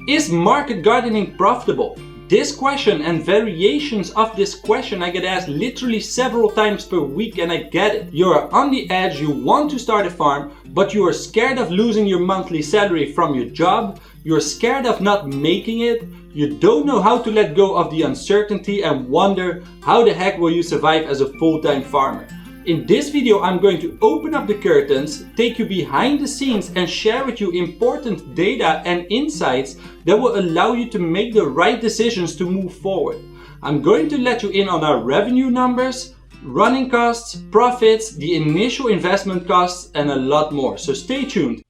Is market gardening profitable? This question and variations of this question I get asked literally several times per week, and I get it. You're on the edge, you want to start a farm, but you are scared of losing your monthly salary from your job, you're scared of not making it, you don't know how to let go of the uncertainty and wonder how the heck will you survive as a full-time farmer. In this video, I'm going to open up the curtains, take you behind the scenes and share with you important data and insights that will allow you to make the right decisions to move forward. I'm going to let you in on our revenue numbers, running costs, profits, the initial investment costs, and a lot more. So stay tuned.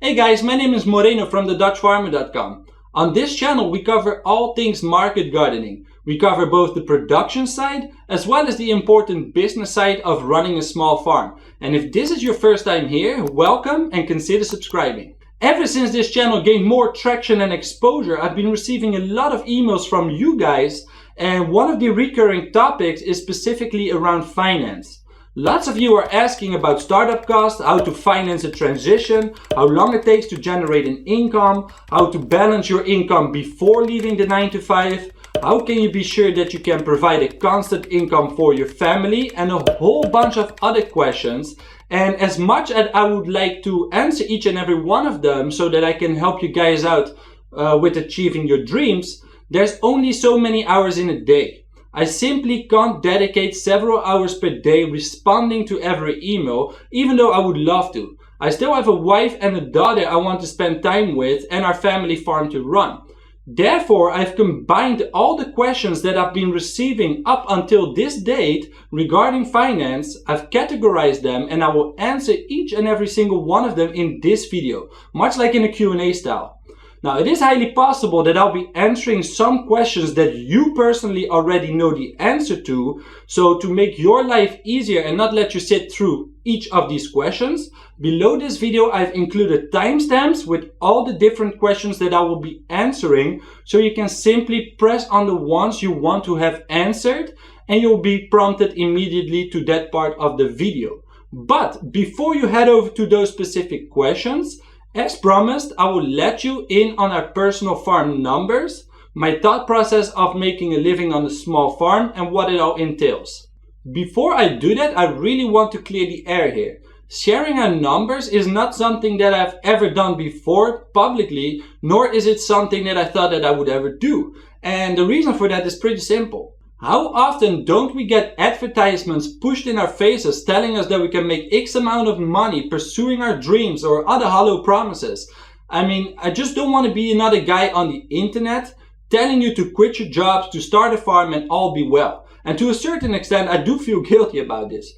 Hey guys, my name is Moreno from thedutchfarmer.com. On this channel we cover all things market gardening. We cover both the production side as well as the important business side of running a small farm. And if this is your first time here, welcome and consider subscribing. Ever since this channel gained more traction and exposure, I've been receiving a lot of emails from you guys, and one of the recurring topics is specifically around finance. Lots of you are asking about startup costs, how to finance a transition, how long it takes to generate an income, how to balance your income before leaving the 9 to 5, how can you be sure that you can provide a constant income for your family, and a whole bunch of other questions. And as much as I would like to answer each and every one of them so that I can help you guys out with achieving your dreams, there's only so many hours in a day. I simply can't dedicate several hours per day responding to every email, even though I would love to. I still have a wife and a daughter I want to spend time with and our family farm to run. Therefore, I've combined all the questions that I've been receiving up until this date regarding finance. I've categorized them and I will answer each and every single one of them in this video, much like in a Q&A style. Now, it is highly possible that I'll be answering some questions that you personally already know the answer to. So to make your life easier and not let you sit through each of these questions, below this video I've included timestamps with all the different questions that I will be answering, so you can simply press on the ones you want to have answered and you'll be prompted immediately to that part of the video. But before you head over to those specific questions, as promised, I will let you in on our personal farm numbers, my thought process of making a living on a small farm, and what it all entails. Before I do that, I really want to clear the air here. Sharing our numbers is not something that I've ever done before publicly, nor is it something that I thought that I would ever do. And the reason for that is pretty simple. How often don't we get advertisements pushed in our faces telling us that we can make X amount of money pursuing our dreams or other hollow promises? I mean, I just don't want to be another guy on the internet telling you to quit your jobs, to start a farm and all be well. And to a certain extent, I do feel guilty about this.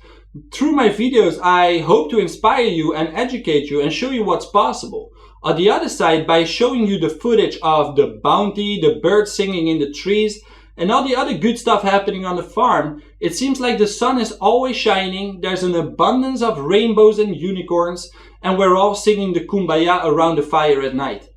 Through my videos, I hope to inspire you and educate you and show you what's possible. On the other side, by showing you the footage of the bounty, the birds singing in the trees, and all the other good stuff happening on the farm, it seems like the sun is always shining, there's an abundance of rainbows and unicorns, and we're all singing the kumbaya around the fire at night.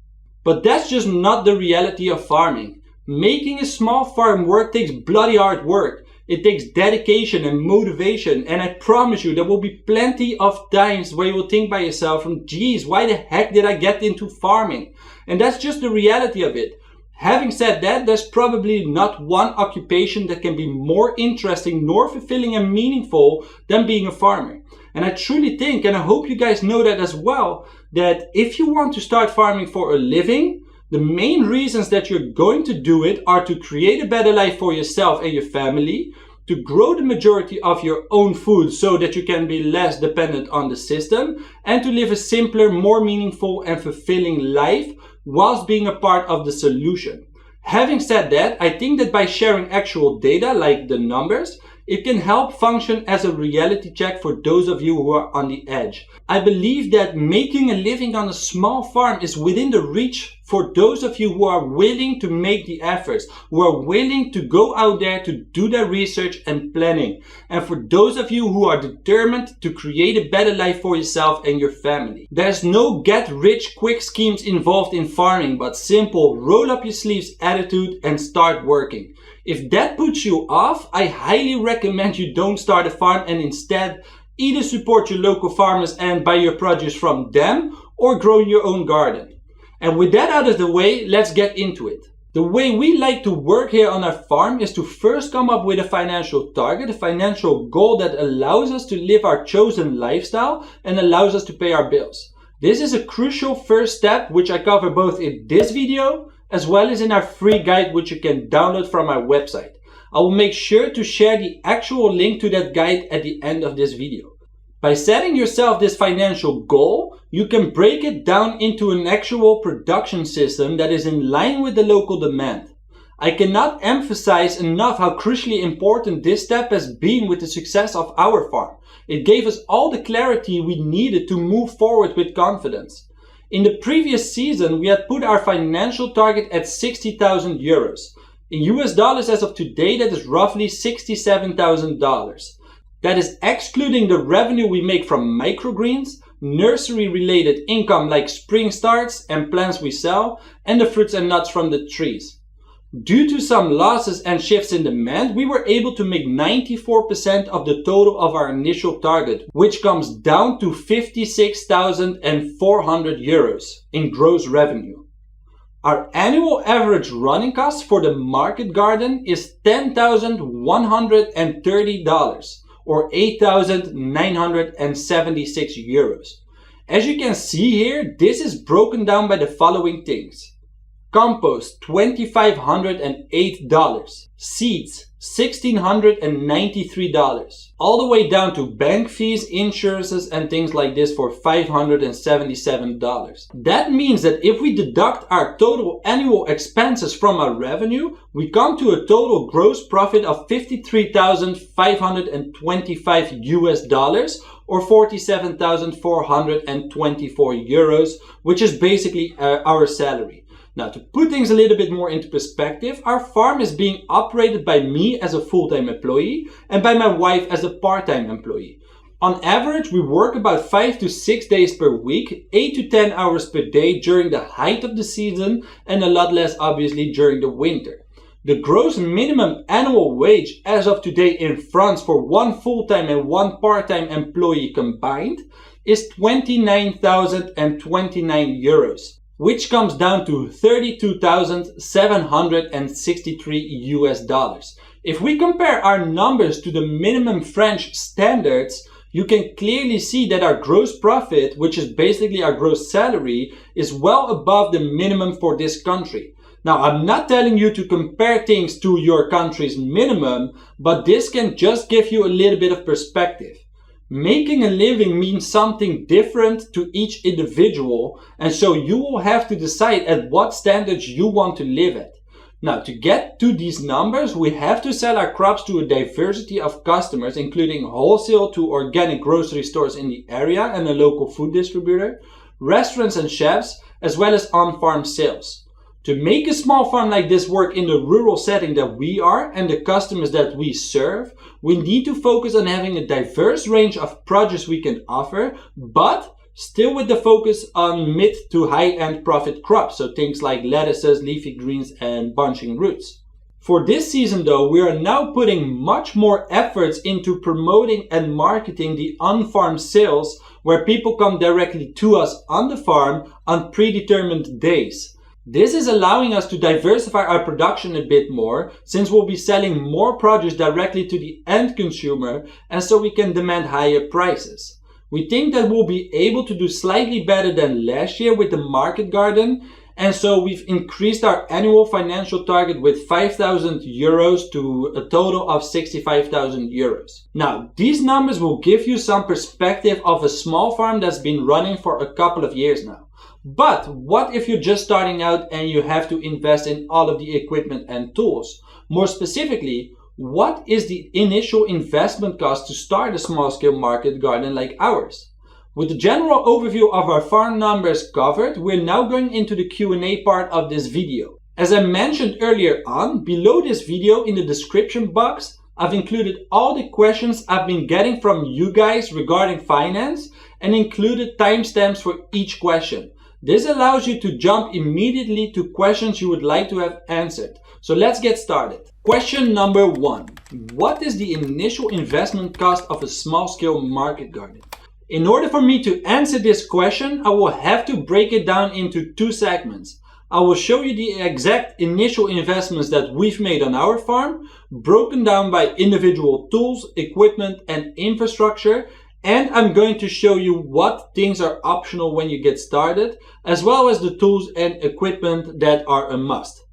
But that's just not the reality of farming. Making a small farm work takes bloody hard work. It takes dedication and motivation, and I promise you there will be plenty of times where you will think by yourself, geez, why the heck did I get into farming? And that's just the reality of it. Having said that, there's probably not one occupation that can be more interesting nor fulfilling and meaningful than being a farmer. And I truly think, and I hope you guys know that as well, that if you want to start farming for a living, the main reasons that you're going to do it are to create a better life for yourself and your family, to grow the majority of your own food so that you can be less dependent on the system, and to live a simpler, more meaningful and fulfilling life whilst being a part of the solution. Having said that, I think that by sharing actual data like the numbers, it can help function as a reality check for those of you who are on the edge. I believe that making a living on a small farm is within the reach for those of you who are willing to make the efforts, who are willing to go out there to do their research and planning, and for those of you who are determined to create a better life for yourself and your family. There's no get-rich-quick schemes involved in farming, but simple roll-up-your-sleeves attitude and start working. If that puts you off, I highly recommend you don't start a farm and instead either support your local farmers and buy your produce from them or grow your own garden. And with that out of the way, let's get into it. The way we like to work here on our farm is to first come up with a financial target, a financial goal that allows us to live our chosen lifestyle and allows us to pay our bills. This is a crucial first step which I cover both in this video as well as in our free guide which you can download from our website. I will make sure to share the actual link to that guide at the end of this video. By setting yourself this financial goal, you can break it down into an actual production system that is in line with the local demand. I cannot emphasize enough how crucially important this step has been with the success of our farm. It gave us all the clarity we needed to move forward with confidence. In the previous season, we had put our financial target at 60,000 euros. In US dollars as of today, that is roughly $67,000. That is excluding the revenue we make from microgreens, nursery-related income like spring starts and plants we sell, and the fruits and nuts from the trees. Due to some losses and shifts in demand, we were able to make 94% of the total of our initial target, which comes down to 56,400 euros in gross revenue. Our annual average running cost for the market garden is $10,130 or 8,976 euros. As you can see here, this is broken down by the following things. Compost, $2,508. Seeds, $1,693. All the way down to bank fees, insurances and things like this for $577. That means that if we deduct our total annual expenses from our revenue, we come to a total gross profit of $53,525 US dollars or 47,424 euros, which is basically our salary. Now, to put things a little bit more into perspective, our farm is being operated by me as a full-time employee and by my wife as a part-time employee. On average, we work about 5 to 6 days per week, 8 to 10 hours per day during the height of the season and a lot less obviously during the winter. The gross minimum annual wage as of today in France for one full-time and one part-time employee combined is 29,029 euros. Which comes down to 32,763 US dollars. If we compare our numbers to the minimum French standards, you can clearly see that our gross profit, which is basically our gross salary, is well above the minimum for this country. Now, I'm not telling you to compare things to your country's minimum, but this can just give you a little bit of perspective. Making a living means something different to each individual, and so you will have to decide at what standards you want to live at. Now, to get to these numbers, we have to sell our crops to a diversity of customers, including wholesale to organic grocery stores in the area and a local food distributor, restaurants and chefs, as well as on-farm sales. To make a small farm like this work in the rural setting that we are and the customers that we serve, we need to focus on having a diverse range of produce we can offer, but still with the focus on mid to high-end profit crops, so things like lettuces, leafy greens, and bunching roots. For this season though, we are now putting much more efforts into promoting and marketing the on-farm sales where people come directly to us on the farm on predetermined days. This is allowing us to diversify our production a bit more, since we'll be selling more produce directly to the end consumer, and so we can demand higher prices. We think that we'll be able to do slightly better than last year with the market garden, and so we've increased our annual financial target with 5,000 euros to a total of 65,000 euros. Now, these numbers will give you some perspective of a small farm that's been running for a couple of years now. But what if you're just starting out and you have to invest in all of the equipment and tools? More specifically, What is the initial investment cost to start a small-scale market garden like ours? With the general overview of our farm numbers covered, we're now going into the Q&A part of this video. As I mentioned earlier on, below this video in the description box, I've included all the questions I've been getting from you guys regarding finance and included timestamps for each question. This allows you to jump immediately to questions you would like to have answered. So let's get started. Question number 1. What is the initial investment cost of a small-scale market garden? In order for me to answer this question, I will have to break it down into 2 segments. I will show you the exact initial investments that we've made on our farm, broken down by individual tools, equipment, and infrastructure. And I'm going to show you what things are optional when you get started, as well as the tools and equipment that are a must.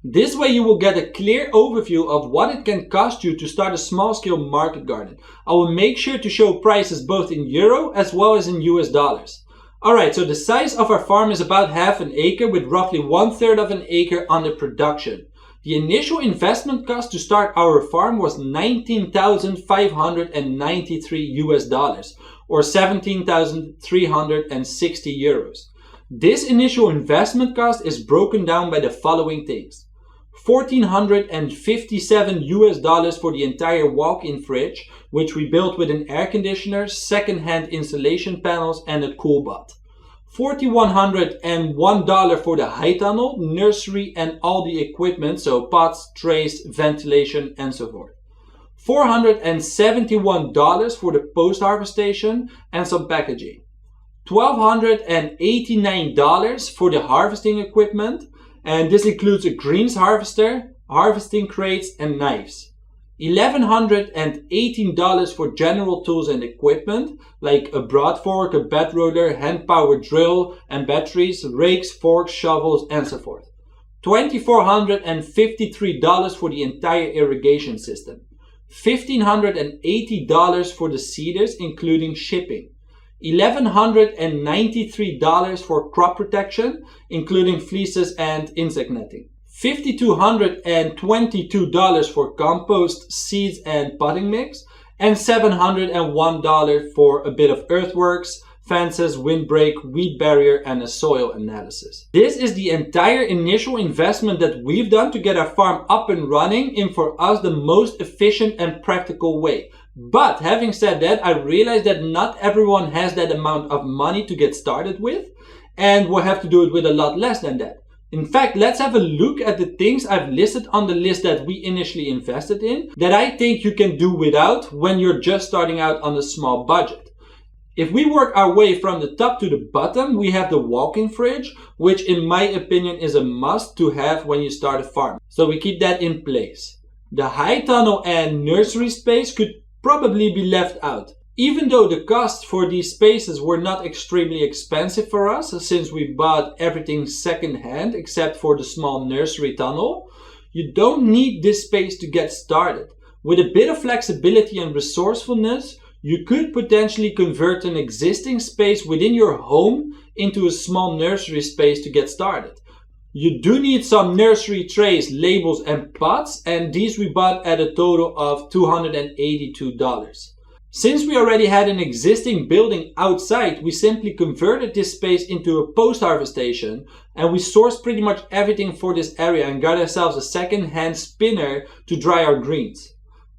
This way you will get a clear overview of what it can cost you to start a small-scale market garden. I will make sure to show prices both in euro as well as in US dollars. Alright, so the size of our farm is about half an acre with roughly 1/3 of an acre under production. The initial investment cost to start our farm was $19,593 US dollars or 17,360 euros. This initial investment cost is broken down by the following things. $1,457 US dollars for the entire walk-in fridge, which we built with an air conditioner, second-hand insulation panels, and a cool bot. $4,101 for the high tunnel, nursery, and all the equipment, so pots, trays, ventilation, and so forth. $471 for the post-harvest station and some packaging. $1,289 for the harvesting equipment, and this includes a greens harvester, harvesting crates, and knives. $1,118 for general tools and equipment, like a broad fork, a bed roller, hand-powered drill, and batteries, rakes, forks, shovels, and so forth. $2,453 for the entire irrigation system. $1,580 for the seeders, including shipping. $1,193 for crop protection, including fleeces and insect netting. $5,222 for compost, seeds, and potting mix, and $701 for a bit of earthworks, fences, windbreak, weed barrier, and a soil analysis. This is the entire initial investment that we've done to get our farm up and running in, for us, the most efficient and practical way. But having said that, I realize that not everyone has that amount of money to get started with, and will have to do it with a lot less than that. In fact, let's have a look at the things I've listed on the list that we initially invested in that I think you can do without when you're just starting out on a small budget. If we work our way from the top to the bottom, we have the walk-in fridge, which in my opinion is a must to have when you start a farm. So we keep that in place. The high tunnel and nursery space could probably be left out. Even though the costs for these spaces were not extremely expensive for us, since we bought everything second-hand except for the small nursery tunnel, you don't need this space to get started. With a bit of flexibility and resourcefulness, you could potentially convert an existing space within your home into a small nursery space to get started. You do need some nursery trays, labels, and pots, and these we bought at a total of $282. Since we already had an existing building outside, we simply converted this space into a post-harvest station, and we sourced pretty much everything for this area and got ourselves a second-hand spinner to dry our greens.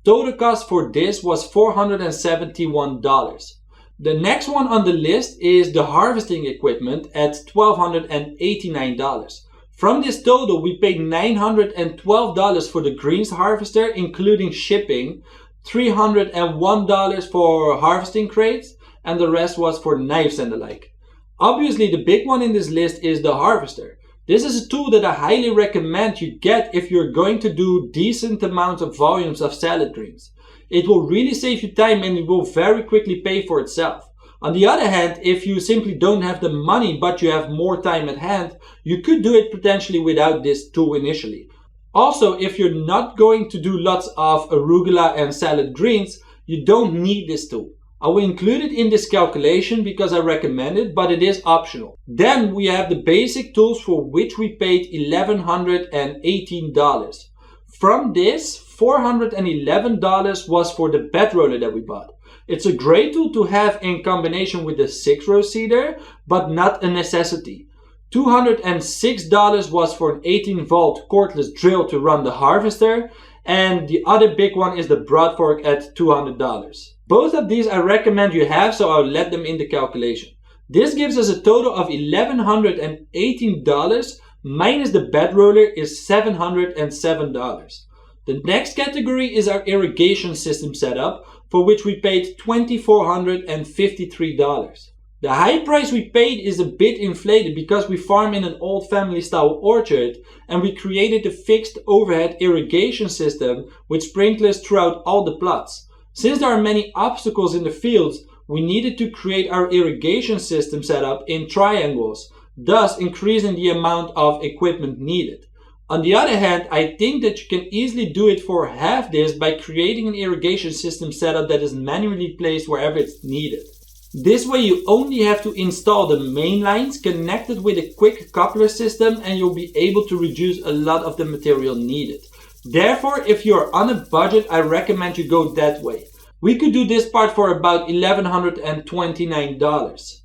Total cost for this was $471. The next one on the list is the harvesting equipment at $1,289. From this total, we paid $912 for the greens harvester, including shipping, $301 for harvesting crates, and the rest was for knives and the like. Obviously, the big one in this list is the harvester. This is a tool that I highly recommend you get if you're going to do decent amounts of volumes of salad greens. It will really save you time and it will very quickly pay for itself. On the other hand, if you simply don't have the money but you have more time at hand, you could do it potentially without this tool initially. Also, if you're not going to do lots of arugula and salad greens, you don't need this tool. I will include it in this calculation because I recommend it, but it is optional. Then we have the basic tools for which we paid $1,118. From this, $411 was for the bed roller that we bought. It's a great tool to have in combination with the 6-row seeder, but not a necessity. $206 was for an 18-volt cordless drill to run the harvester, and the other big one is the broad fork at $200. Both of these I recommend you have, so I'll let them in the calculation. This gives us a total of $1,118 minus the bed roller is $707. The next category is our irrigation system setup, for which we paid $2,453. The high price we paid is a bit inflated because we farm in an old family style orchard and we created a fixed overhead irrigation system with sprinklers throughout all the plots. Since there are many obstacles in the fields, we needed to create our irrigation system setup in triangles, thus increasing the amount of equipment needed. On the other hand, I think that you can easily do it for half this by creating an irrigation system setup that is manually placed wherever it's needed. This way you only have to install the main lines connected with a quick coupler system and you'll be able to reduce a lot of the material needed. Therefore, if you're on a budget, I recommend you go that way. We could do this part for about $1,129.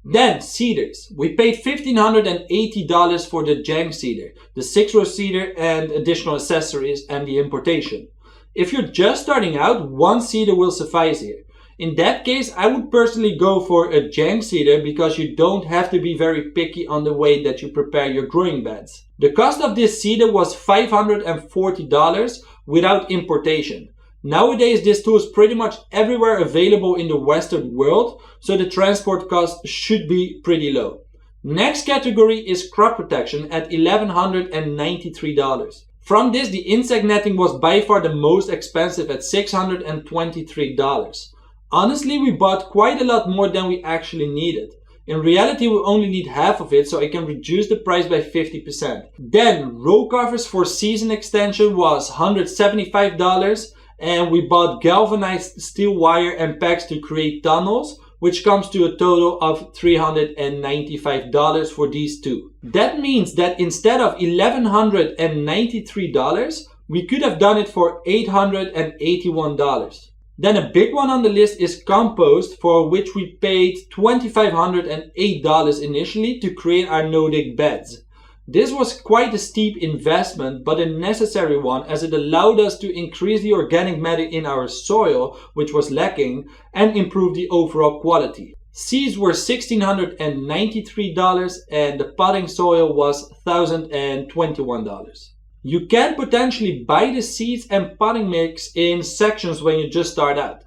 Then, seeders. We paid $1,580 for the Jang seeder, the 6-row seeder and additional accessories and the importation. If you're just starting out, one seeder will suffice here. In that case, I would personally go for a Jang seeder because you don't have to be very picky on the way that you prepare your growing beds. The cost of this seeder was $540 without importation. Nowadays, this tool is pretty much everywhere available in the Western world, so the transport cost should be pretty low. Next category is crop protection at $1,193. From this, the insect netting was by far the most expensive at $623. Honestly, we bought quite a lot more than we actually needed. In reality, we only need half of it, so I can reduce the price by 50%. Then, row covers for season extension was $175. And we bought galvanized steel wire and pegs to create tunnels, which comes to a total of $395 for these two. That means that instead of $1,193, we could have done it for $881. Then a big one on the list is compost, for which we paid $2,508 initially to create our no-dig beds. This was quite a steep investment, but a necessary one as it allowed us to increase the organic matter in our soil, which was lacking, and improve the overall quality. Seeds were $1,693 and the potting soil was $1,021. You can potentially buy the seeds and potting mix in sections when you just start out.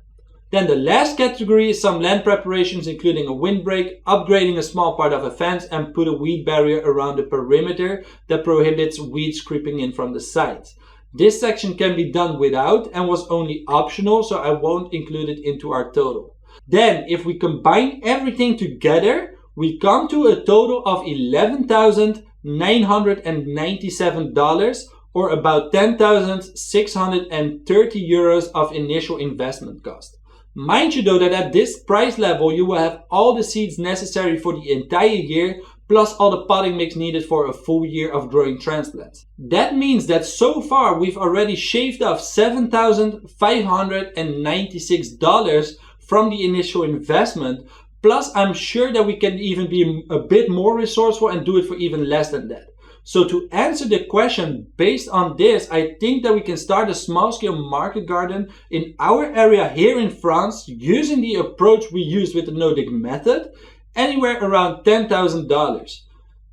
Then the last category is some land preparations, including a windbreak, upgrading a small part of a fence, and put a weed barrier around the perimeter that prohibits weeds creeping in from the sides. This section can be done without and was only optional, so I won't include it into our total. Then, if we combine everything together, we come to a total of $11,997 or about 10,630 euros of initial investment cost. Mind you though that at this price level you will have all the seeds necessary for the entire year plus all the potting mix needed for a full year of growing transplants. That means that so far we've already shaved off $7,596 from the initial investment, plus I'm sure that we can even be a bit more resourceful and do it for even less than that. So to answer the question based on this, I think that we can start a small scale market garden in our area here in France using the approach we used with the no-dig method, anywhere around $10,000.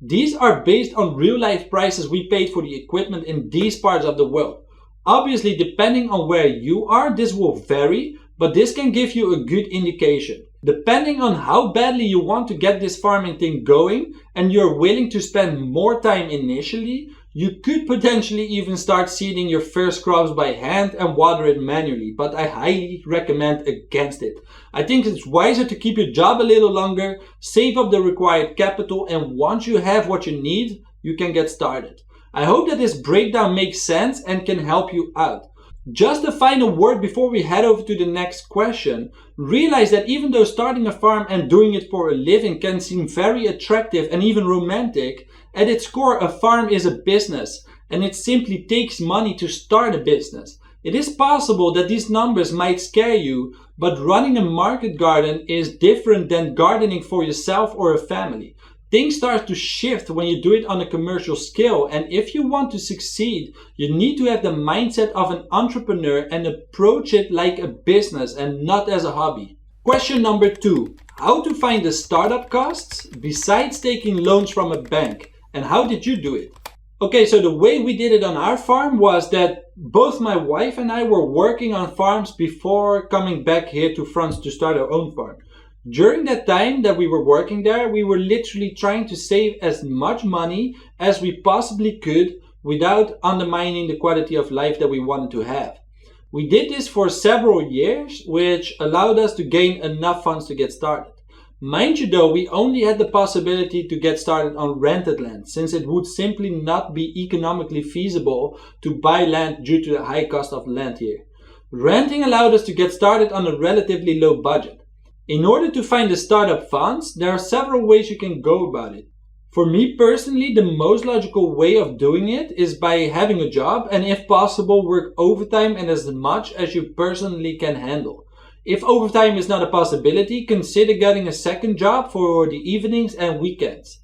These are based on real life prices we paid for the equipment in these parts of the world. Obviously, depending on where you are, this will vary, but this can give you a good indication. Depending on how badly you want to get this farming thing going and you're willing to spend more time initially, you could potentially even start seeding your first crops by hand and water it manually, but I highly recommend against it. I think it's wiser to keep your job a little longer, save up the required capital, and once you have what you need, you can get started. I hope that this breakdown makes sense and can help you out. Just a final word before we head over to the next question. Realize that even though starting a farm and doing it for a living can seem very attractive and even romantic, at its core a farm is a business, and it simply takes money to start a business. It is possible that these numbers might scare you, but running a market garden is different than gardening for yourself or a family. Things start to shift when you do it on a commercial scale, and if you want to succeed, you need to have the mindset of an entrepreneur and approach it like a business and not as a hobby. Question number 2. How to find the startup costs besides taking loans from a bank, and how did you do it? Okay, so the way we did it on our farm was that both my wife and I were working on farms before coming back here to France to start our own farm. During that time that we were working there, we were literally trying to save as much money as we possibly could without undermining the quality of life that we wanted to have. We did this for several years, which allowed us to gain enough funds to get started. Mind you though, we only had the possibility to get started on rented land, since it would simply not be economically feasible to buy land due to the high cost of land here. Renting allowed us to get started on a relatively low budget. In order to find the startup funds, there are several ways you can go about it. For me personally, the most logical way of doing it is by having a job and if possible work overtime and as much as you personally can handle. If overtime is not a possibility, consider getting a second job for the evenings and weekends.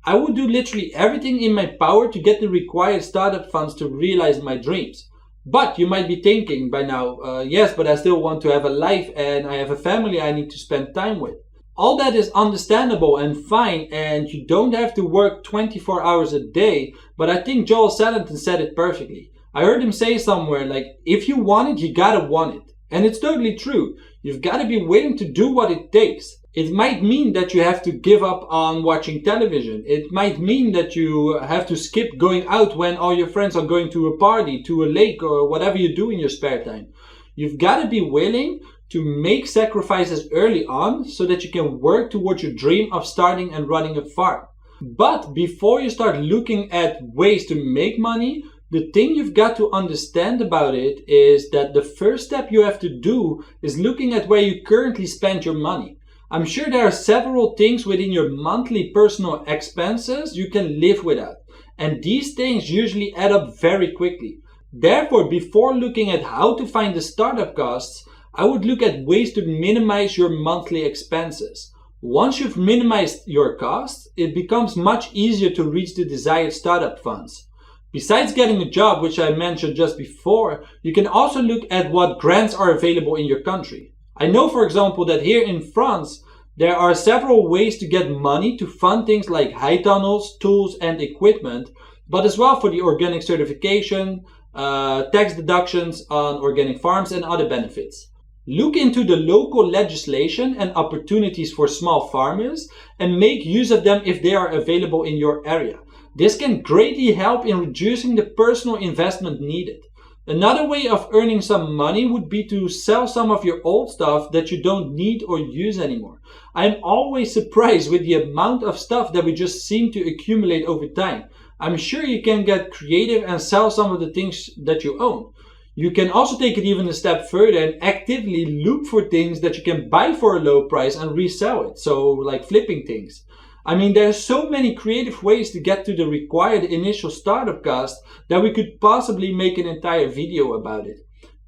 I would do literally everything in my power to get the required startup funds to realize my dreams. But you might be thinking by now, yes, but I still want to have a life and I have a family I need to spend time with. All that is understandable and fine, and you don't have to work 24 hours a day, but I think Joel Salatin said it perfectly. I heard him say somewhere like, if you want it, you gotta want it. And it's totally true. You've gotta be willing to do what it takes. It might mean that you have to give up on watching television. It might mean that you have to skip going out when all your friends are going to a party, to a lake, or whatever you do in your spare time. You've got to be willing to make sacrifices early on so that you can work towards your dream of starting and running a farm. But before you start looking at ways to make money, the thing you've got to understand about it is that the first step you have to do is looking at where you currently spend your money. I'm sure there are several things within your monthly personal expenses you can live without, and these things usually add up very quickly. Therefore, before looking at how to find the startup costs, I would look at ways to minimize your monthly expenses. Once you've minimized your costs, it becomes much easier to reach the desired startup funds. Besides getting a job, which I mentioned just before, you can also look at what grants are available in your country. I know, for example, that here in France, there are several ways to get money to fund things like high tunnels, tools, and equipment, but as well for the organic certification, tax deductions on organic farms, and other benefits. Look into the local legislation and opportunities for small farmers and make use of them if they are available in your area. This can greatly help in reducing the personal investment needed. Another way of earning some money would be to sell some of your old stuff that you don't need or use anymore. I'm always surprised with the amount of stuff that we just seem to accumulate over time. I'm sure you can get creative and sell some of the things that you own. You can also take it even a step further and actively look for things that you can buy for a low price and resell it. So like flipping things. I mean, there's so many creative ways to get to the required initial startup cost that we could possibly make an entire video about it.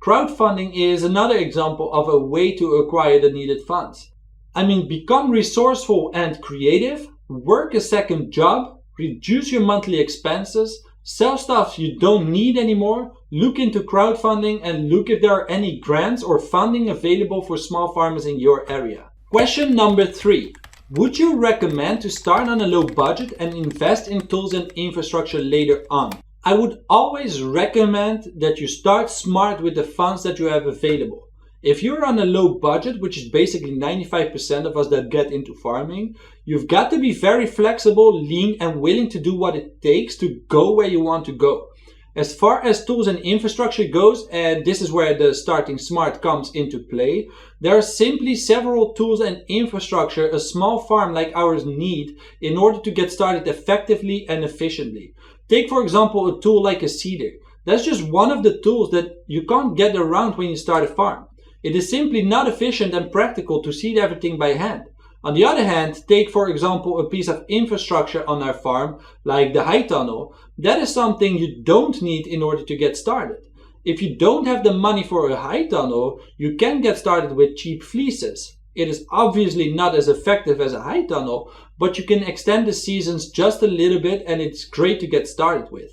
Crowdfunding is another example of a way to acquire the needed funds. I mean, become resourceful and creative, work a second job, reduce your monthly expenses, sell stuff you don't need anymore, look into crowdfunding, and look if there are any grants or funding available for small farmers in your area. Question number 3. Would you recommend to start on a low budget and invest in tools and infrastructure later on? I would always recommend that you start smart with the funds that you have available. If you're on a low budget, which is basically 95% of us that get into farming, you've got to be very flexible, lean, and willing to do what it takes to go where you want to go. As far as tools and infrastructure goes, and this is where the starting smart comes into play, there are simply several tools and infrastructure a small farm like ours need in order to get started effectively and efficiently. Take for example a tool like a seeder. That's just one of the tools that you can't get around when you start a farm. It is simply not efficient and practical to seed everything by hand. On the other hand, take for example a piece of infrastructure on our farm, like the high tunnel. That is something you don't need in order to get started. If you don't have the money for a high tunnel, you can get started with cheap fleeces. It is obviously not as effective as a high tunnel, but you can extend the seasons just a little bit and it's great to get started with.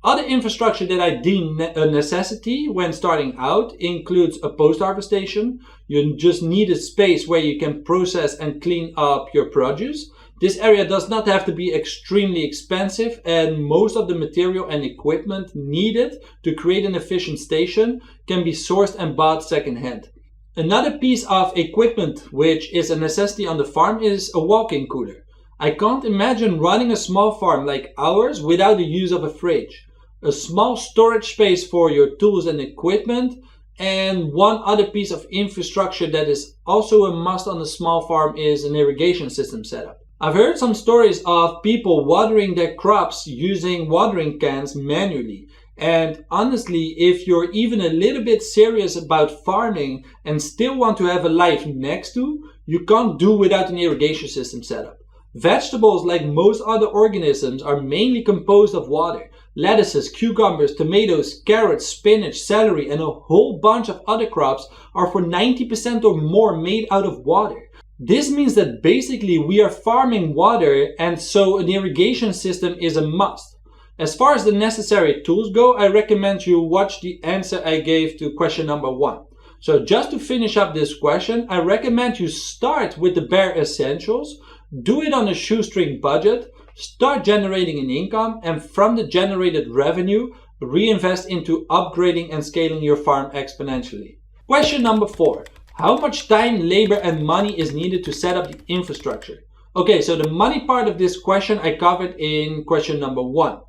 Other infrastructure that I deem a necessity when starting out includes a post-harvest station. You just need a space where you can process and clean up your produce. This area does not have to be extremely expensive, and most of the material and equipment needed to create an efficient station can be sourced and bought secondhand. Another piece of equipment which is a necessity on the farm is a walk-in cooler. I can't imagine running a small farm like ours without the use of a fridge. A small storage space for your tools and equipment, and one other piece of infrastructure that is also a must on a small farm is an irrigation system setup. I've heard some stories of people watering their crops using watering cans manually. And honestly, if you're even a little bit serious about farming and still want to have a life next to, you can't do without an irrigation system setup. Vegetables, like most other organisms, are mainly composed of water. Lettuces, cucumbers, tomatoes, carrots, spinach, celery, and a whole bunch of other crops are for 90% or more made out of water. This means that basically we are farming water, and so an irrigation system is a must. As far as the necessary tools go, I recommend you watch the answer I gave to question number 1. So just to finish up this question, I recommend you start with the bare essentials, do it on a shoestring budget, start generating an income, and from the generated revenue, reinvest into upgrading and scaling your farm exponentially. Question number 4. How much time, labor, and money is needed to set up the infrastructure? Okay, so the money part of this question I covered in question number 1.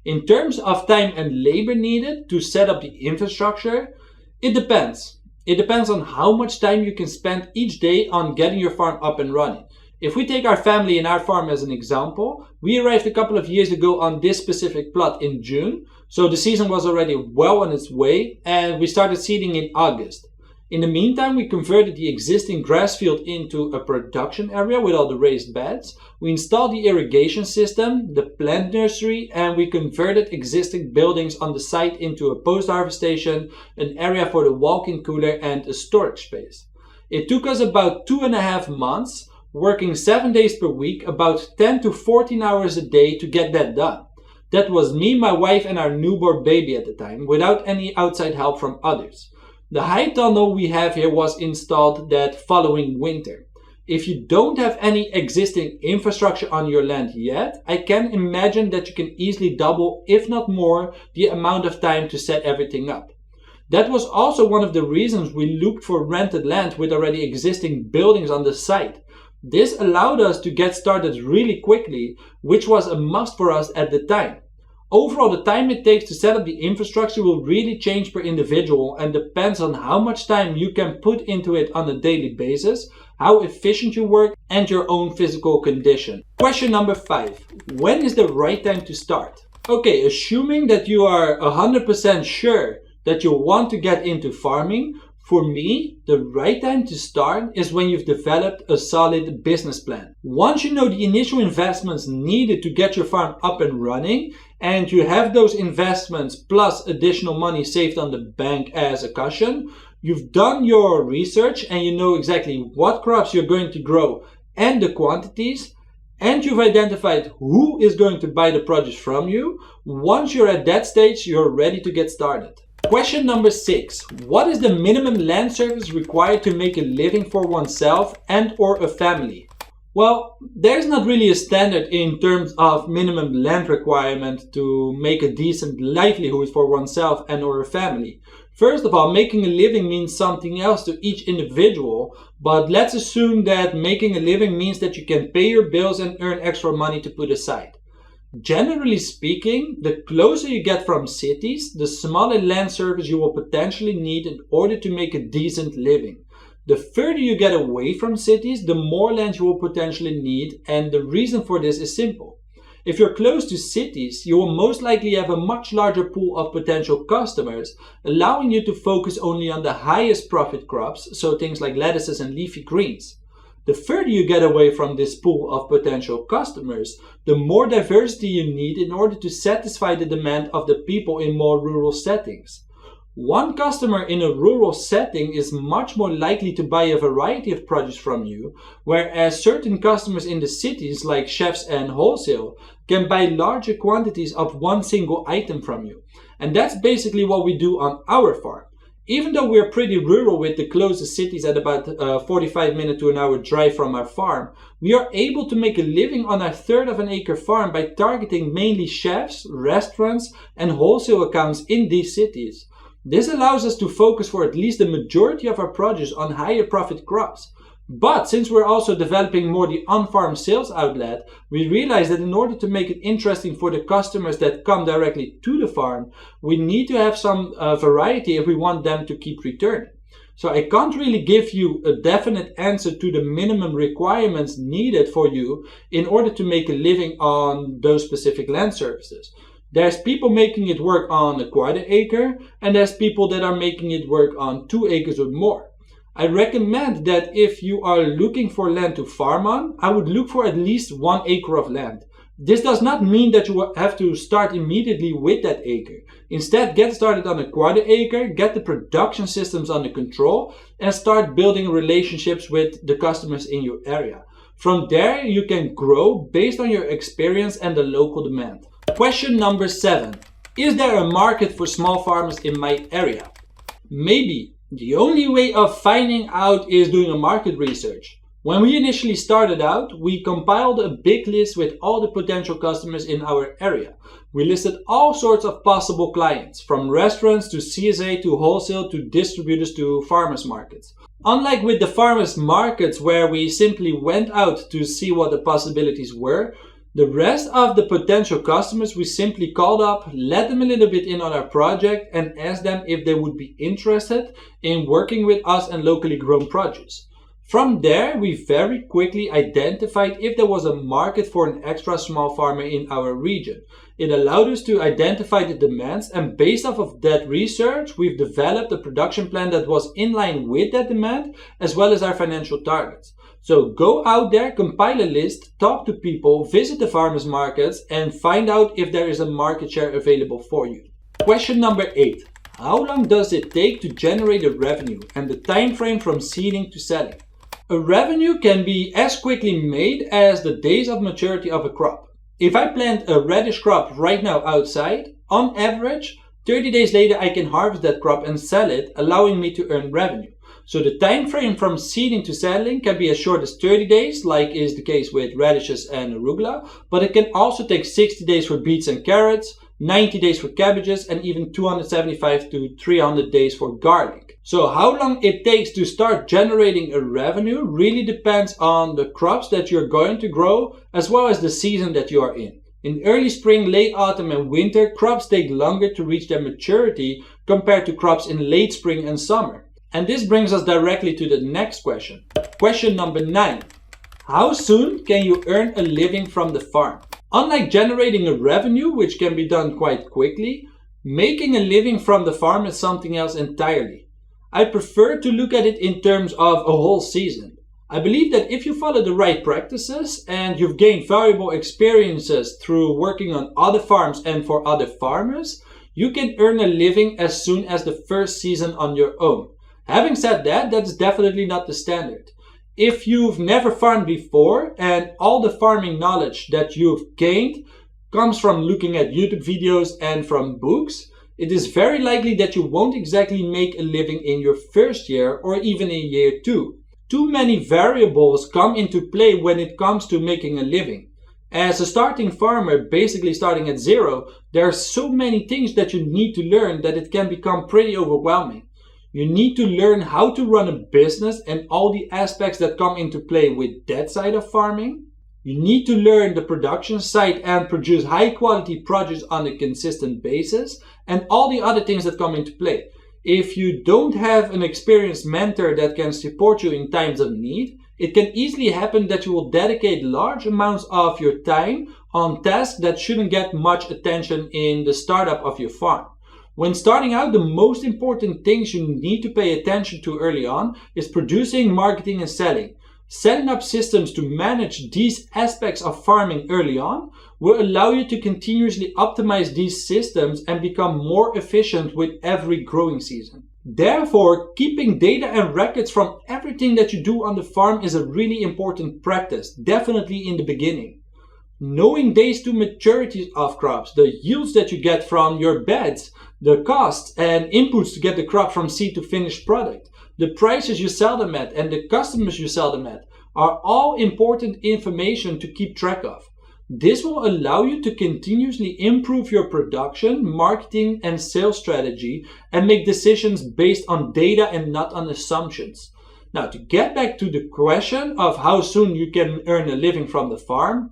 In terms of time and labor needed to set up the infrastructure, it depends. It depends on how much time you can spend each day on getting your farm up and running. If we take our family and our farm as an example, we arrived a couple of years ago on this specific plot in June, so the season was already well on its way, and we started seeding in August. In the meantime, we converted the existing grass field into a production area with all the raised beds. We installed the irrigation system, the plant nursery, and we converted existing buildings on the site into a post-harvest station, an area for the walk-in cooler, and a storage space. It took us about 2.5 months, working 7 days per week, about 10 to 14 hours a day to get that done. That was me, my wife, and our newborn baby at the time, without any outside help from others. The high tunnel we have here was installed that following winter. If you don't have any existing infrastructure on your land yet, I can imagine that you can easily double, if not more, the amount of time to set everything up. That was also one of the reasons we looked for rented land with already existing buildings on the site. This allowed us to get started really quickly, which was a must for us at the time. Overall, the time it takes to set up the infrastructure will really change per individual and depends on how much time you can put into it on a daily basis, how efficient you work, and your own physical condition. Question number 5. When is the right time to start? Okay, assuming that you are 100% sure that you want to get into farming, for me, the right time to start is when you've developed a solid business plan. Once you know the initial investments needed to get your farm up and running, and you have those investments plus additional money saved on the bank as a cushion, you've done your research and you know exactly what crops you're going to grow and the quantities, and you've identified who is going to buy the produce from you. Once you're at that stage, you're ready to get started. Question number 6. What is the minimum land surface required to make a living for oneself and or a family? Well, there's not really a standard in terms of minimum land requirement to make a decent livelihood for oneself and or a family. First of all, making a living means something else to each individual, but let's assume that making a living means that you can pay your bills and earn extra money to put aside. Generally speaking, the closer you get from cities, the smaller land surface you will potentially need in order to make a decent living. The further you get away from cities, the more land you will potentially need, and the reason for this is simple. If you're close to cities, you will most likely have a much larger pool of potential customers, allowing you to focus only on the highest profit crops, so things like lettuces and leafy greens. The further you get away from this pool of potential customers, the more diversity you need in order to satisfy the demand of the people in more rural settings. One customer in a rural setting is much more likely to buy a variety of produce from you, whereas certain customers in the cities, like chefs and wholesale, can buy larger quantities of one single item from you. And that's basically what we do on our farm. Even though we're pretty rural with the closest cities at about 45 minute to an hour drive from our farm, we are able to make a living on our third of an acre farm by targeting mainly chefs, restaurants, and wholesale accounts in these cities. This allows us to focus for at least the majority of our produce on higher profit crops. But since we're also developing more the on-farm sales outlet, we realize that in order to make it interesting for the customers that come directly to the farm, we need to have some variety if we want them to keep returning. So I can't really give you a definite answer to the minimum requirements needed for you in order to make a living on those specific land services. There's people making it work on a quarter acre, and there's people that are making it work on 2 acres or more. I recommend that if you are looking for land to farm on, I would look for at least 1 acre of land. This does not mean that you have to start immediately with that acre. Instead, get started on a quarter acre, get the production systems under control, and start building relationships with the customers in your area. From there, you can grow based on your experience and the local demand. Question number 7. Is there a market for small farmers in my area? Maybe. The only way of finding out is doing a market research. When we initially started out, we compiled a big list with all the potential customers in our area. We listed all sorts of possible clients, from restaurants to CSA to wholesale to distributors to farmers markets. Unlike with the farmers markets where we simply went out to see what the possibilities were, the rest of the potential customers we simply called up, let them a little bit in on our project, and asked them if they would be interested in working with us and locally grown produce. From there, we very quickly identified if there was a market for an extra small farmer in our region. It allowed us to identify the demands, and based off of that research, we've developed a production plan that was in line with that demand, as well as our financial targets. So go out there, compile a list, talk to people, visit the farmers markets, and find out if there is a market share available for you. Question number 8. How long does it take to generate a revenue and the time frame from seeding to selling? A revenue can be as quickly made as the days of maturity of a crop. If I plant a radish crop right now outside, on average, 30 days later I can harvest that crop and sell it, allowing me to earn revenue. So the time frame from seeding to selling can be as short as 30 days, like is the case with radishes and arugula, but it can also take 60 days for beets and carrots, 90 days for cabbages, and even 275 to 300 days for garlic. So how long it takes to start generating a revenue really depends on the crops that you're going to grow, as well as the season that you are in. In early spring, late autumn, and winter, crops take longer to reach their maturity compared to crops in late spring and summer. And this brings us directly to the next question. Question number 9. How soon can you earn a living from the farm? Unlike generating a revenue, which can be done quite quickly, making a living from the farm is something else entirely. I prefer to look at it in terms of a whole season. I believe that if you follow the right practices and you've gained valuable experiences through working on other farms and for other farmers, you can earn a living as soon as the first season on your own. Having said that, that's definitely not the standard. If you've never farmed before and all the farming knowledge that you've gained comes from looking at YouTube videos and from books, it is very likely that you won't exactly make a living in your first year or even in year 2. Too many variables come into play when it comes to making a living. As a starting farmer, basically starting at zero, there are so many things that you need to learn that it can become pretty overwhelming. You need to learn how to run a business and all the aspects that come into play with that side of farming. You need to learn the production side and produce high quality produce on a consistent basis and all the other things that come into play. If you don't have an experienced mentor that can support you in times of need, It can easily happen that you will dedicate large amounts of your time on tasks that shouldn't get much attention in the startup of your farm. When starting out, the most important things you need to pay attention to early on is producing, marketing, and selling. Setting up systems to manage these aspects of farming early on will allow you to continuously optimize these systems and become more efficient with every growing season. Therefore, keeping data and records from everything that you do on the farm is a really important practice, definitely in the beginning. Knowing days to maturity of crops, the yields that you get from your beds, the costs and inputs to get the crop from seed to finished product, the prices you sell them at, and the customers you sell them at are all important information to keep track of. This will allow you to continuously improve your production, marketing, and sales strategy and make decisions based on data and not on assumptions. Now, to get back to the question of how soon you can earn a living from the farm,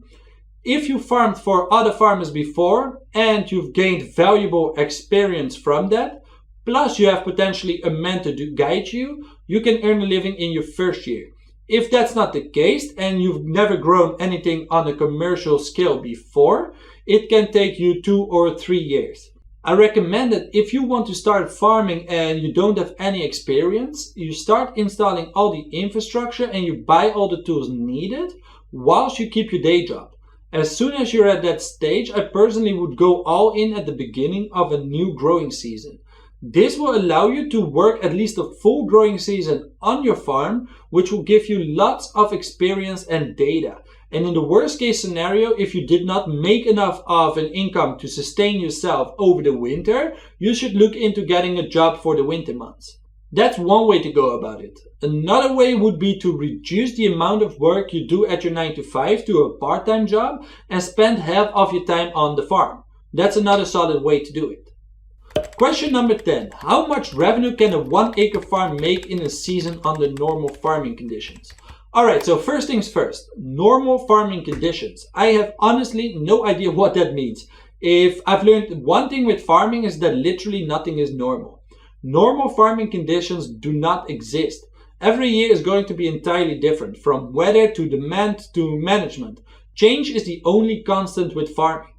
if you farmed for other farmers before and you've gained valuable experience from that, plus you have potentially a mentor to guide you, you can earn a living in your first year. If that's not the case and you've never grown anything on a commercial scale before, it can take you 2 or 3 years. I recommend that if you want to start farming and you don't have any experience, you start installing all the infrastructure and you buy all the tools needed whilst you keep your day job. As soon as you're at that stage, I personally would go all in at the beginning of a new growing season. This will allow you to work at least a full growing season on your farm, which will give you lots of experience and data. And in the worst case scenario, if you did not make enough of an income to sustain yourself over the winter, you should look into getting a job for the winter months. That's one way to go about it. Another way would be to reduce the amount of work you do at your 9 to 5 to a part-time job and spend half of your time on the farm. That's another solid way to do it. Question number 10. How much revenue can a 1 acre farm make in a season under normal farming conditions? Alright, so first things first. Normal farming conditions. I have honestly no idea what that means. If I've learned one thing with farming is that literally nothing is normal. Normal farming conditions do not exist. Every year is going to be entirely different, from weather to demand to management. Change is the only constant with farming.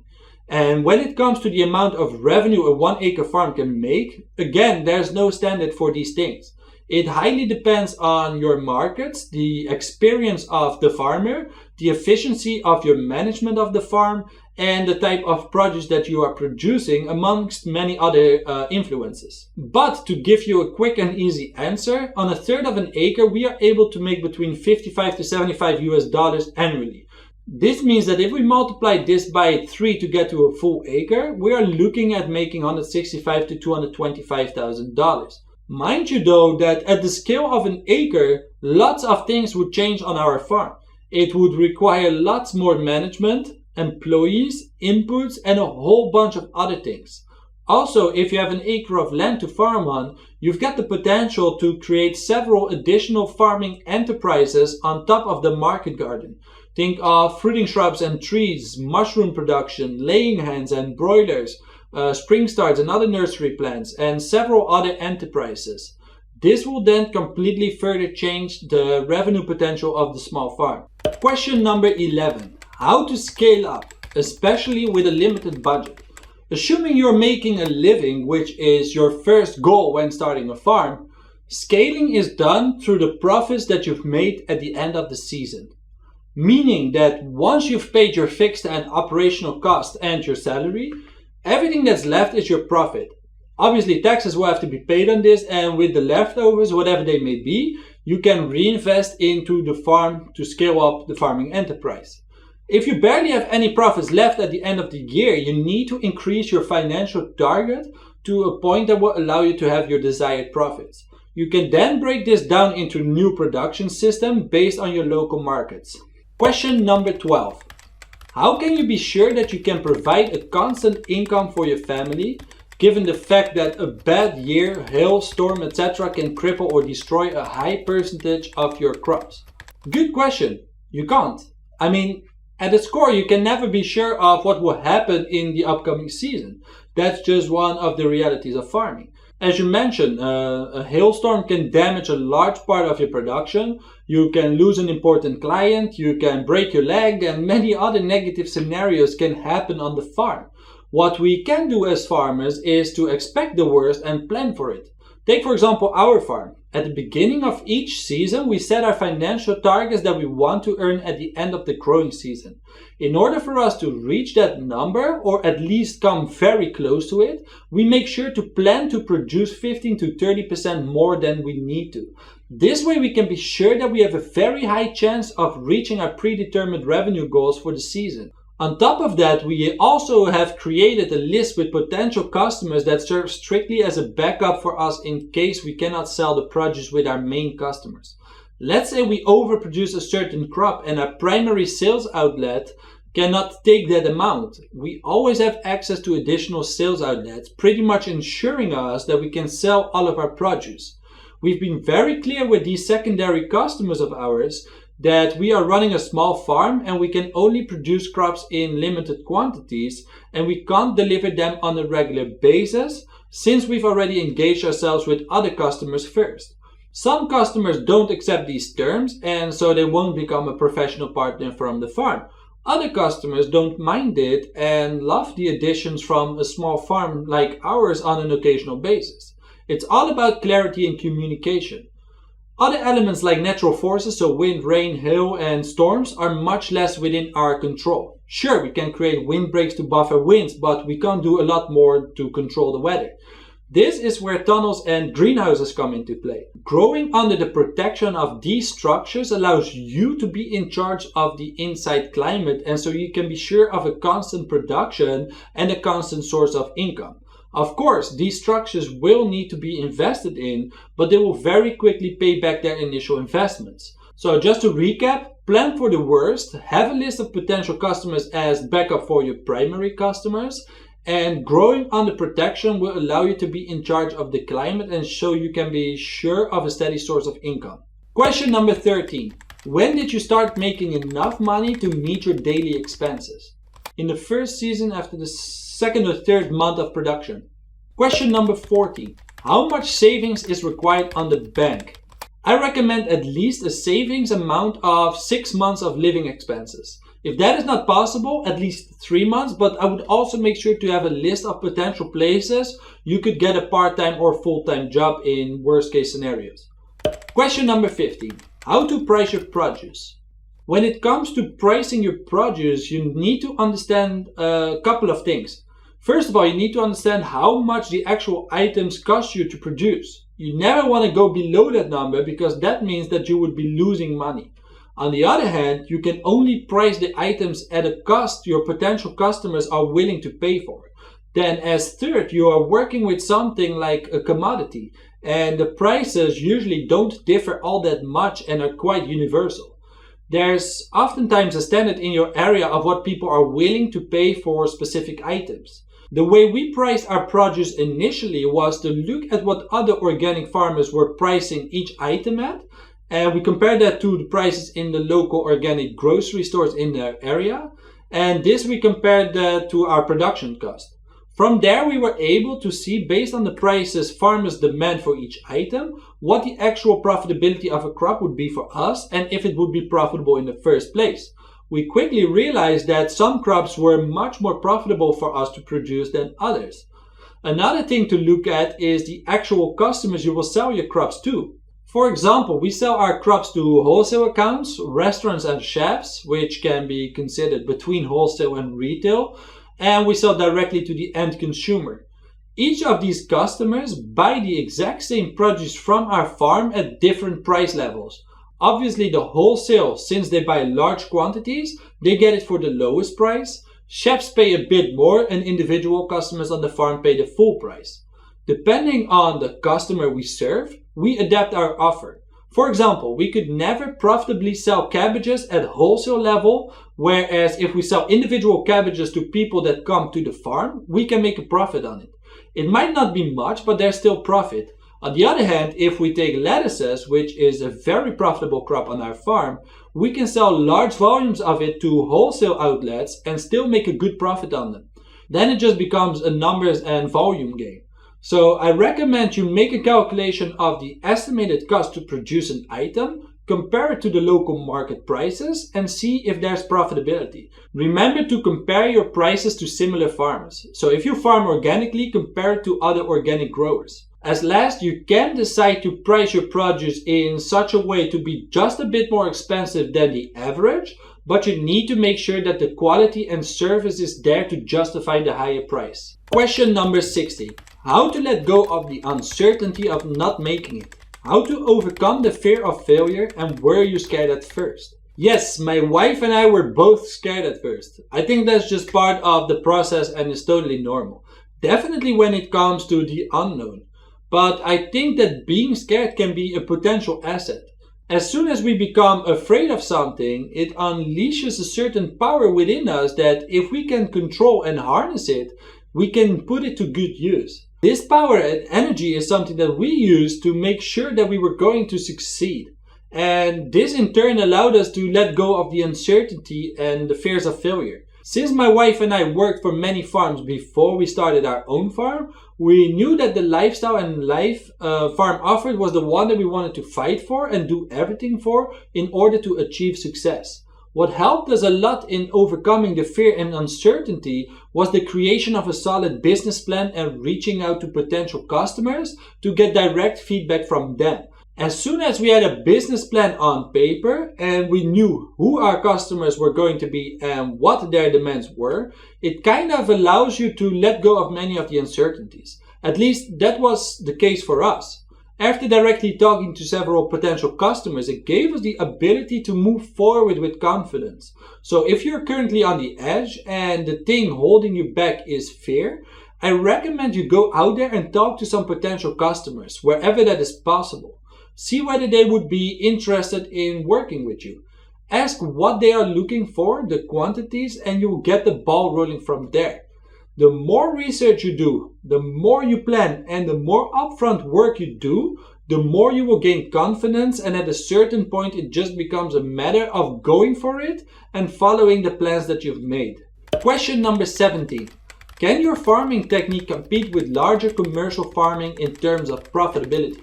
And when it comes to the amount of revenue a 1 acre farm can make, again, there's no standard for these things. It highly depends on your markets, the experience of the farmer, the efficiency of your management of the farm, and the type of produce that you are producing, amongst many other influences. But to give you a quick and easy answer, on a third of an acre, we are able to make between 55 to 75 US dollars annually. This means that if we multiply this by 3 to get to a full acre, we are looking at making $165,000 to $225,000. Mind you though that at the scale of an acre, lots of things would change on our farm. It would require lots more management, employees, inputs, and a whole bunch of other things. Also, if you have an acre of land to farm on, you've got the potential to create several additional farming enterprises on top of the market garden. Think of fruiting shrubs and trees, mushroom production, laying hens and broilers, spring starts and other nursery plants, and several other enterprises. This will then completely further change the revenue potential of the small farm. Question number 11. How to scale up, especially with a limited budget. Assuming you're making a living, which is your first goal when starting a farm, scaling is done through the profits that you've made at the end of the season. Meaning that once you've paid your fixed and operational costs and your salary, everything that's left is your profit. Obviously, taxes will have to be paid on this, and with the leftovers, whatever they may be, you can reinvest into the farm to scale up the farming enterprise. If you barely have any profits left at the end of the year, you need to increase your financial target to a point that will allow you to have your desired profits. You can then break this down into a new production system based on your local markets. Question number 12. How can you be sure that you can provide a constant income for your family, given the fact that a bad year, hail, storm, etc. can cripple or destroy a high percentage of your crops? Good question. You can't. I mean, at its core, you can never be sure of what will happen in the upcoming season. That's just one of the realities of farming. As you mentioned, a hailstorm can damage a large part of your production. You can lose an important client, you can break your leg, and many other negative scenarios can happen on the farm. What we can do as farmers is to expect the worst and plan for it. Take for example our farm. At the beginning of each season, we set our financial targets that we want to earn at the end of the growing season. In order for us to reach that number, or at least come very close to it, we make sure to plan to produce 15 to 30% more than we need to. This way we can be sure that we have a very high chance of reaching our predetermined revenue goals for the season. On top of that, we also have created a list with potential customers that serve strictly as a backup for us in case we cannot sell the produce with our main customers. Let's say we overproduce a certain crop and our primary sales outlet cannot take that amount. We always have access to additional sales outlets, pretty much ensuring us that we can sell all of our produce. We've been very clear with these secondary customers of ours that we are running a small farm and we can only produce crops in limited quantities and we can't deliver them on a regular basis since we've already engaged ourselves with other customers first. Some customers don't accept these terms and so they won't become a professional partner from the farm. Other customers don't mind it and love the additions from a small farm like ours on an occasional basis. It's all about clarity and communication. Other elements like natural forces, so wind, rain, hail, and storms, are much less within our control. Sure, we can create windbreaks to buffer winds, but we can't do a lot more to control the weather. This is where tunnels and greenhouses come into play. Growing under the protection of these structures allows you to be in charge of the inside climate, and so you can be sure of a constant production and a constant source of income. Of course, these structures will need to be invested in, but they will very quickly pay back their initial investments. So just to recap, plan for the worst, have a list of potential customers as backup for your primary customers, and growing under protection will allow you to be in charge of the climate and so you can be sure of a steady source of income. Question number 13. When did you start making enough money to meet your daily expenses? In the first season after the second or third month of production. Question number 14. How much savings is required on the bank? I recommend at least a savings amount of 6 months of living expenses. If that is not possible, at least 3 months, but I would also make sure to have a list of potential places you could get a part-time or full-time job in worst case scenarios. Question number 15. How to price your produce? When it comes to pricing your produce, you need to understand a couple of things. First of all, you need to understand how much the actual items cost you to produce. You never want to go below that number because that means that you would be losing money. On the other hand, you can only price the items at a cost your potential customers are willing to pay for. Then as third, you are working with something like a commodity and the prices usually don't differ all that much and are quite universal. There's oftentimes a standard in your area of what people are willing to pay for specific items. The way we priced our produce initially was to look at what other organic farmers were pricing each item at, and we compared that to the prices in the local organic grocery stores in their area, and this we compared that to our production cost. From there we were able to see, based on the prices farmers demand for each item, what the actual profitability of a crop would be for us and if it would be profitable in the first place. We quickly realized that some crops were much more profitable for us to produce than others. Another thing to look at is the actual customers you will sell your crops to. For example, we sell our crops to wholesale accounts, restaurants and chefs, which can be considered between wholesale and retail, and we sell directly to the end consumer. Each of these customers buy the exact same produce from our farm at different price levels. Obviously the wholesale, since they buy large quantities, they get it for the lowest price. Chefs pay a bit more and individual customers on the farm pay the full price. Depending on the customer we serve, we adapt our offer. For example, we could never profitably sell cabbages at wholesale level, whereas if we sell individual cabbages to people that come to the farm, we can make a profit on it. It might not be much, but there's still profit. On the other hand, if we take lettuces, which is a very profitable crop on our farm, we can sell large volumes of it to wholesale outlets and still make a good profit on them. Then it just becomes a numbers and volume game. So I recommend you make a calculation of the estimated cost to produce an item, compare it to the local market prices, and see if there's profitability. Remember to compare your prices to similar farmers. So if you farm organically, compare it to other organic growers. As last, you can decide to price your produce in such a way to be just a bit more expensive than the average, but you need to make sure that the quality and service is there to justify the higher price. Question number 60. How to let go of the uncertainty of not making it. How to overcome the fear of failure, and were you scared at first? Yes, my wife and I were both scared at first. I think that's just part of the process and is totally normal. Definitely when it comes to the unknown. But I think that being scared can be a potential asset. As soon as we become afraid of something, it unleashes a certain power within us that if we can control and harness it, we can put it to good use. This power and energy is something that we use to make sure that we were going to succeed. And this in turn allowed us to let go of the uncertainty and the fears of failure. Since my wife and I worked for many farms before we started our own farm, we knew that the lifestyle and life farm offered was the one that we wanted to fight for and do everything for in order to achieve success. What helped us a lot in overcoming the fear and uncertainty was the creation of a solid business plan and reaching out to potential customers to get direct feedback from them. As soon as we had a business plan on paper and we knew who our customers were going to be and what their demands were, it kind of allows you to let go of many of the uncertainties. At least that was the case for us. After directly talking to several potential customers, it gave us the ability to move forward with confidence. So if you're currently on the edge and the thing holding you back is fear, I recommend you go out there and talk to some potential customers wherever that is possible. See whether they would be interested in working with you. Ask what they are looking for, the quantities, and you will get the ball rolling from there. The more research you do, the more you plan, and the more upfront work you do, the more you will gain confidence, and at a certain point it just becomes a matter of going for it and following the plans that you've made. Question number 17. Can your farming technique compete with larger commercial farming in terms of profitability?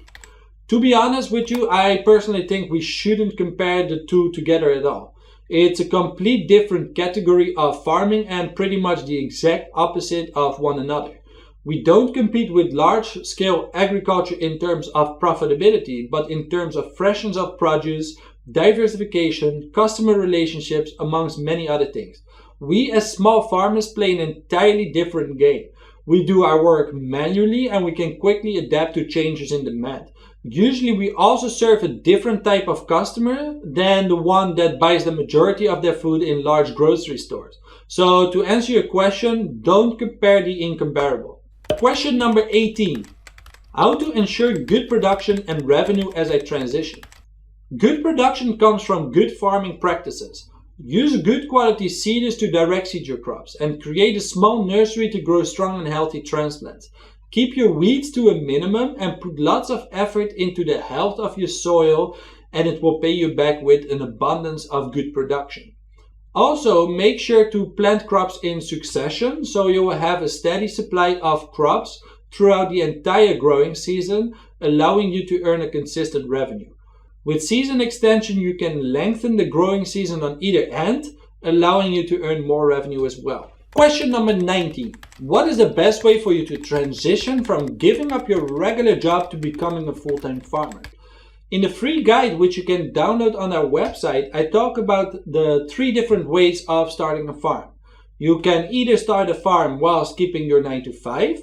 To be honest with you, I personally think we shouldn't compare the two together at all. It's a complete different category of farming and pretty much the exact opposite of one another. We don't compete with large-scale agriculture in terms of profitability, but in terms of freshness of produce, diversification, customer relationships, amongst many other things. We as small farmers play an entirely different game. We do our work manually and we can quickly adapt to changes in demand. Usually we also serve a different type of customer than the one that buys the majority of their food in large grocery stores. So to answer your question, don't compare the incomparable. Question number 18. How to ensure good production and revenue as I transition. Good production comes from good farming practices. Use good quality seeders to direct seed your crops and create a small nursery to grow strong and healthy transplants. Keep your weeds to a minimum and put lots of effort into the health of your soil, and it will pay you back with an abundance of good production. Also, make sure to plant crops in succession so you will have a steady supply of crops throughout the entire growing season, allowing you to earn a consistent revenue. With season extension, you can lengthen the growing season on either end, allowing you to earn more revenue as well. Question number 19. What is the best way for you to transition from giving up your regular job to becoming a full-time farmer? In the free guide, which you can download on our website, I talk about the 3 different ways of starting a farm. You can either start a farm whilst keeping your 9 to 5.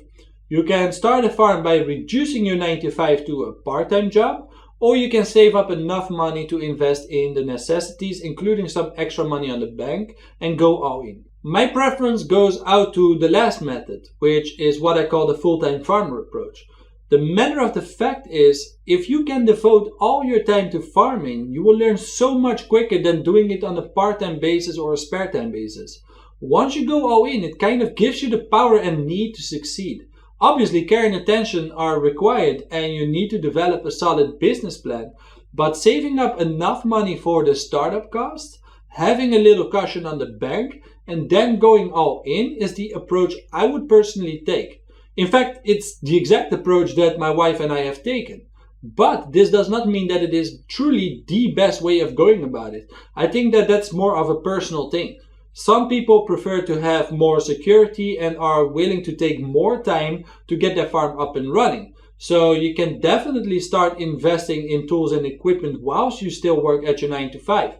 You can start a farm by reducing your 9 to 5 to a part-time job. Or you can save up enough money to invest in the necessities, including some extra money on the bank, and go all in. My preference goes out to the last method, which is what I call the full-time farmer approach. The matter of the fact is, if you can devote all your time to farming, you will learn so much quicker than doing it on a part-time basis or a spare-time basis. Once you go all in, it kind of gives you the power and need to succeed. Obviously, care and attention are required and you need to develop a solid business plan, but saving up enough money for the startup costs, having a little cushion on the bank, and then going all in is the approach I would personally take. In fact, it's the exact approach that my wife and I have taken. But this does not mean that it is truly the best way of going about it. I think that that's more of a personal thing. Some people prefer to have more security and are willing to take more time to get their farm up and running. So you can definitely start investing in tools and equipment whilst you still work at your 9 to 5.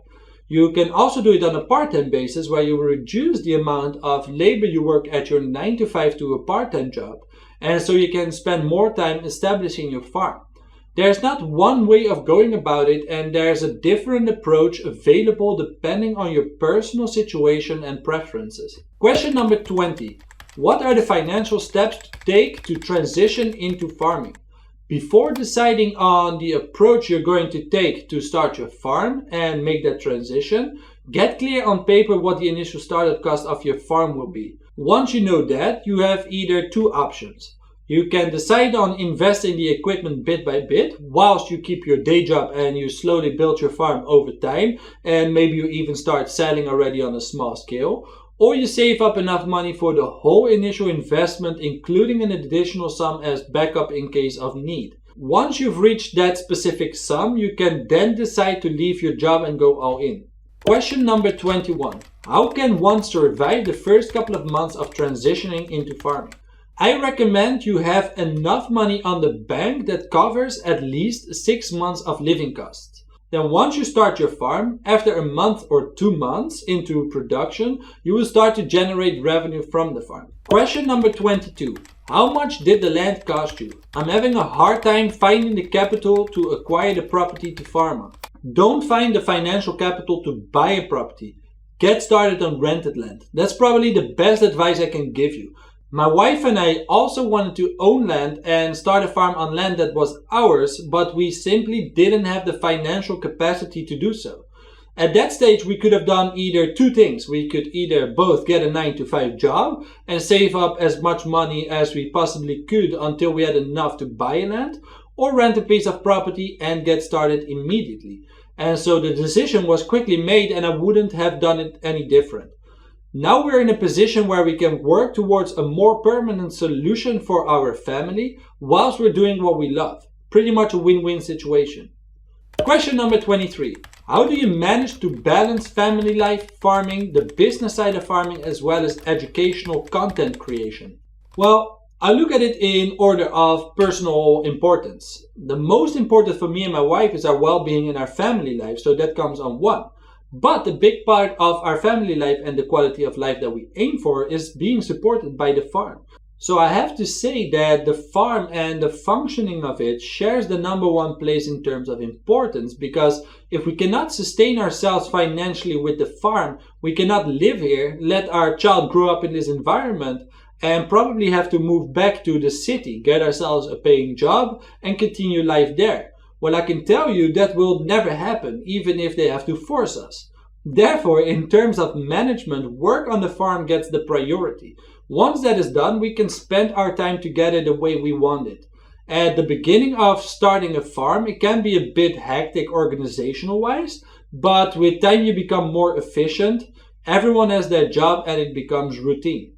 You can also do it on a part-time basis where you reduce the amount of labor you work at your 9 to 5 to a part-time job. And so you can spend more time establishing your farm. There's not one way of going about it, and there's a different approach available depending on your personal situation and preferences. Question number 20. What are the financial steps to take to transition into farming? Before deciding on the approach you're going to take to start your farm and make that transition, get clear on paper what the initial startup cost of your farm will be. Once you know that, you have either two options. You can decide on investing the equipment bit by bit whilst you keep your day job and you slowly build your farm over time, and maybe you even start selling already on a small scale. Or you save up enough money for the whole initial investment, including an additional sum as backup in case of need. Once you've reached that specific sum, you can then decide to leave your job and go all in. Question number 21. How can one survive the first couple of months of transitioning into farming? I recommend you have enough money on the bank that covers at least 6 months of living costs. Then once you start your farm, after a month or 2 months into production, you will start to generate revenue from the farm. Question number 22. How much did the land cost you? I'm having a hard time finding the capital to acquire the property to farm on. Don't find the financial capital to buy a property. Get started on rented land. That's probably the best advice I can give you. My wife and I also wanted to own land and start a farm on land that was ours, but we simply didn't have the financial capacity to do so. At that stage, we could have done either two things. We could either both get a 9 to 5 job and save up as much money as we possibly could until we had enough to buy land, or rent a piece of property and get started immediately. And so the decision was quickly made, and I wouldn't have done it any different. Now we're in a position where we can work towards a more permanent solution for our family whilst we're doing what we love. Pretty much a win-win situation. Question number 23. How do you manage to balance family life, farming, the business side of farming, as well as educational content creation? Well, I look at it in order of personal importance. The most important for me and my wife is our well-being and our family life, so that comes on one. But the big part of our family life and the quality of life that we aim for is being supported by the farm. So I have to say that the farm and the functioning of it shares the number one place in terms of importance, because if we cannot sustain ourselves financially with the farm, we cannot live here, let our child grow up in this environment, and probably have to move back to the city, get ourselves a paying job, and continue life there. Well, I can tell you that will never happen, even if they have to force us. Therefore, in terms of management, work on the farm gets the priority. Once that is done, we can spend our time together the way we want it. At the beginning of starting a farm, it can be a bit hectic organizational-wise, but with time you become more efficient, everyone has their job and it becomes routine.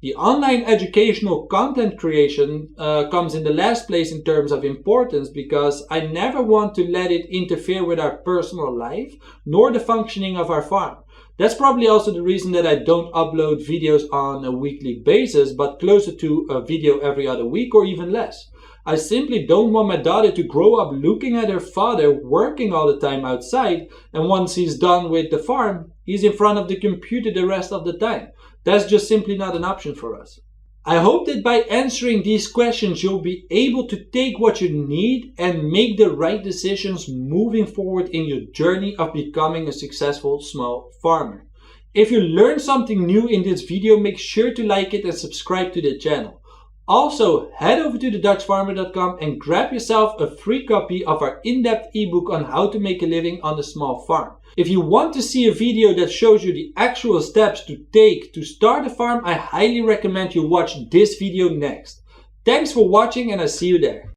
The online educational content creation comes in the last place in terms of importance, because I never want to let it interfere with our personal life nor the functioning of our farm. That's probably also the reason that I don't upload videos on a weekly basis, but closer to a video every other week or even less. I simply don't want my daughter to grow up looking at her father working all the time outside, and once he's done with the farm, he's in front of the computer the rest of the time. That's just simply not an option for us. I hope that by answering these questions, you'll be able to take what you need and make the right decisions moving forward in your journey of becoming a successful small farmer. If you learned something new in this video, make sure to like it and subscribe to the channel. Also, head over to thedutchfarmer.com and grab yourself a free copy of our in-depth ebook on how to make a living on a small farm. If you want to see a video that shows you the actual steps to take to start a farm, I highly recommend you watch this video next. Thanks for watching, and I'll see you there.